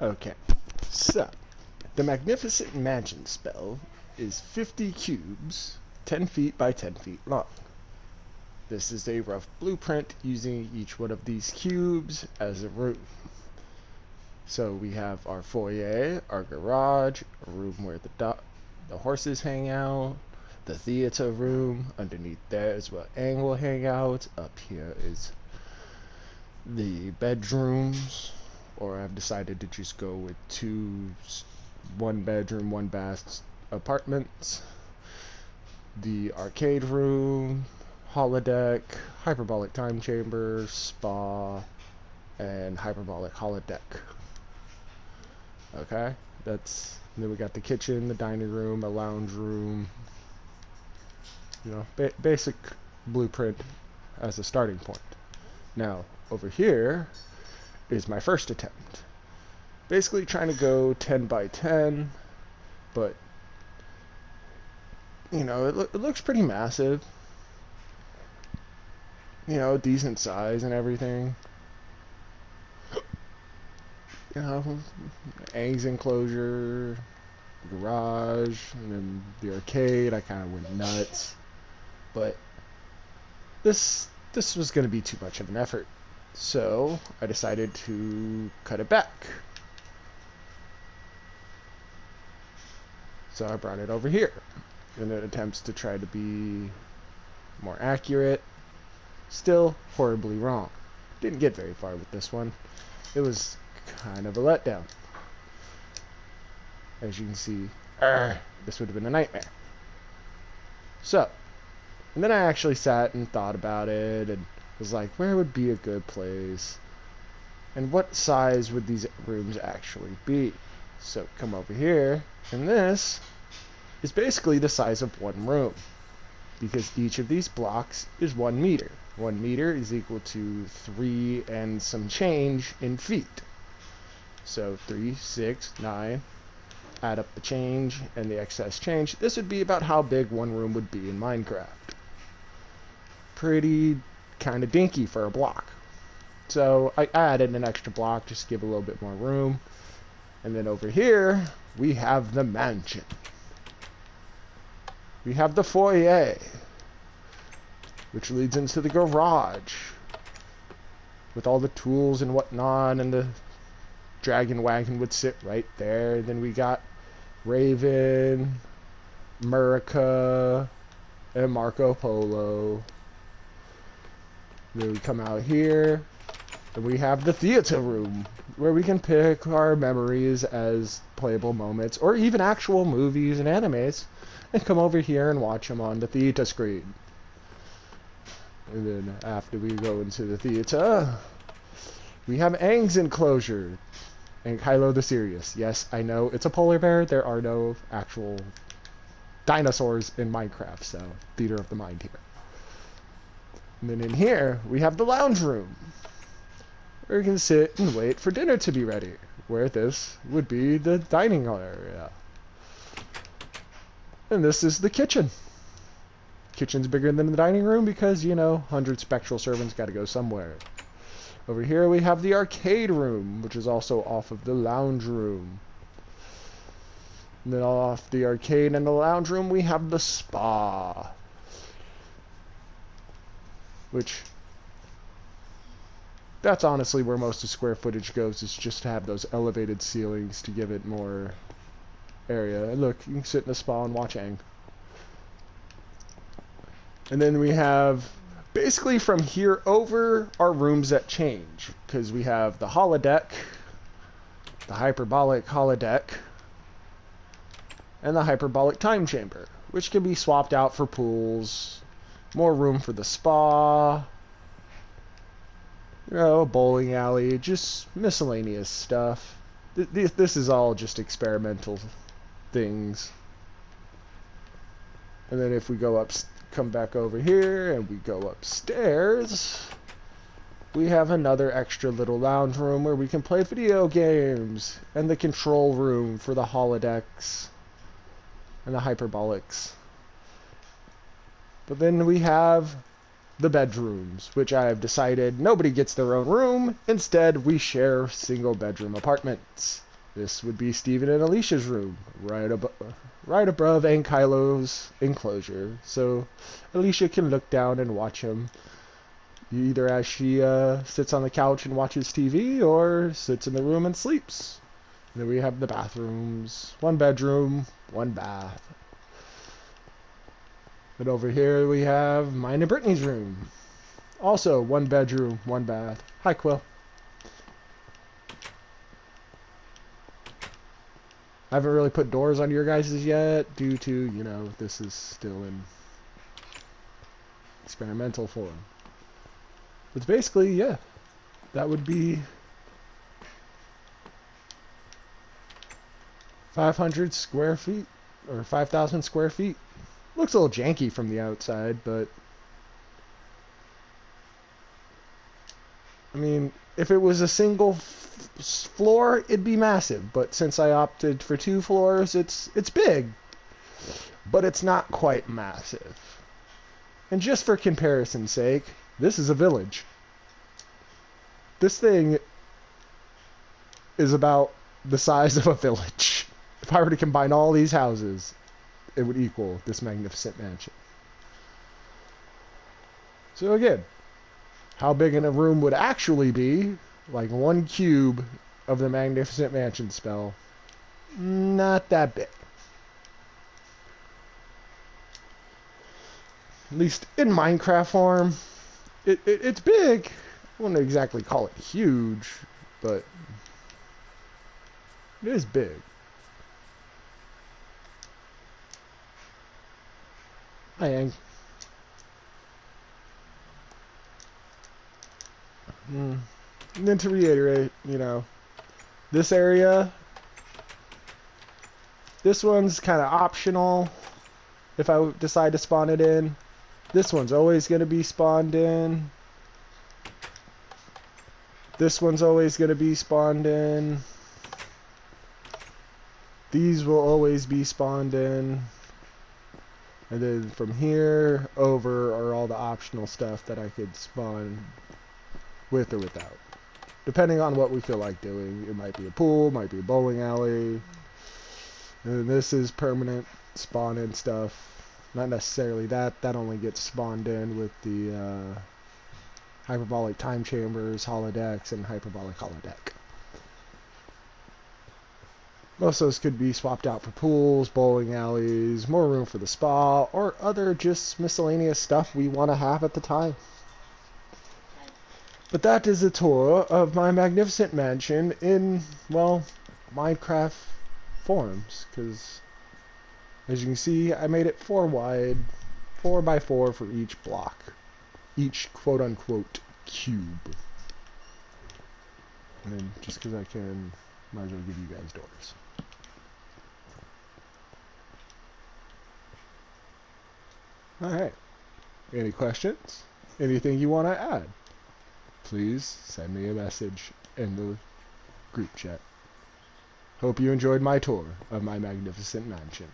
Okay, so the Magnificent Mansion spell is 50 cubes, 10 feet by 10 feet long. This is a rough blueprint using each one of these cubes as a room. So we have our foyer, our garage, a room where the horses hang out, the theater room. Underneath there is where Aang will hang out. Up here is the bedrooms, or I've decided to just go with two 1 bedroom, 1 bath apartments. The arcade room, holodeck, hyperbolic time chamber, spa, and hyperbolic holodeck. Okay, then we got the kitchen, the dining room, a lounge room. Basic blueprint as a starting point. Now, over here is my first attempt. Basically trying to go 10 by 10, but it looks pretty massive. Decent size and everything. Aang's enclosure, garage, and then the arcade. I kind of went nuts, but this was going to be too much of an effort, so I decided to cut it back. So I brought it over here, and it attempts to try to be more accurate. Still horribly wrong. Didn't get very far with this one. It was kind of a letdown. As you can see, this would have been a nightmare. So, and then I actually sat and thought about it and was like, where would be a good place? And what size would these rooms actually be? So come over here, and this is basically the size of one room, because each of these blocks is 1 meter. 1 meter is equal to 3 and some change in feet. So 3, 6, 9, add up the change and the excess change. This would be about how big one room would be in Minecraft. Pretty kind of dinky for a block. So I added an extra block just to give a little bit more room. And then over here, we have the mansion. We have the foyer, which leads into the garage, with all the tools and whatnot, and the dragon wagon would sit right there. Then we got Raven, Murica, and Marco Polo. Then we come out here, and we have the theater room, where we can pick our memories as playable moments, or even actual movies and animes, and come over here and watch them on the theater screen. And then after we go into the theater, we have Aang's enclosure. And Kylo the Serious. Yes, I know it's a polar bear. There are no actual dinosaurs in Minecraft, so theater of the mind here. And then in here, we have the lounge room, where you can sit and wait for dinner to be ready, where this would be the dining area. And this is the kitchen. Kitchen's bigger than the dining room because, 100 spectral servants got to go somewhere. Over here we have the arcade room, which is also off of the lounge room. And then off the arcade and the lounge room we have the spa. Which, that's honestly where most of square footage goes, is just to have those elevated ceilings to give it more area. And look, you can sit in the spa and watch Aang. And then we have, basically from here over, are rooms that change, because we have the holodeck, the hyperbolic holodeck, and the hyperbolic time chamber, which can be swapped out for pools, more room for the spa, a bowling alley, just miscellaneous stuff. This is all just experimental things. And then if we come back over here and we go upstairs, we have another extra little lounge room where we can play video games, and the control room for the holodecks and the hyperbolics. But then we have the bedrooms, which I have decided nobody gets their own room. Instead, we share single bedroom apartments. This would be Steven and Alicia's room, right above Ankylo's enclosure, so Alicia can look down and watch him, either as she sits on the couch and watches TV, or sits in the room and sleeps. And then we have the bathrooms, one bedroom, one bath. And over here we have mine and Brittany's room. Also, one bedroom, one bath. Hi, Quill. I haven't really put doors on your guys' yet, due to, you know, this is still in experimental form. But basically, yeah, that would be 500 square feet, or 5,000 square feet. Looks a little janky from the outside, but I mean, if it was a single floor, it'd be massive. But since I opted for 2 floors, it's big, but it's not quite massive. And just for comparison's sake, this is a village. This thing is about the size of a village. If I were to combine all these houses, it would equal this magnificent mansion. So again, how big in a room would actually be, like 1 cube of the magnificent mansion spell, not that big. At least in Minecraft form, it's big. I wouldn't exactly call it huge, but it is big. Hi, Ang. And then to reiterate, you know, this area, this one's kind of optional if I decide to spawn it in. This one's always going to be spawned in. This one's always going to be spawned in. These will always be spawned in. And then from here over are all the optional stuff that I could spawn with or without. Depending on what we feel like doing. It might be a pool, might be a bowling alley. And then this is permanent spawn-in stuff. Not necessarily that. That only gets spawned in with the hyperbolic time chambers, holodecks, and hyperbolic holodeck. Most of those could be swapped out for pools, bowling alleys, more room for the spa, or other just miscellaneous stuff we want to have at the time. But that is a tour of my magnificent mansion in, well, Minecraft forms, because as you can see, I made it 4 wide, 4 by 4 for each block, each quote-unquote cube. And then just because I can, might as well give you guys doors. Alright, any questions? Anything you want to add? Please send me a message in the group chat. Hope you enjoyed my tour of my magnificent mansion.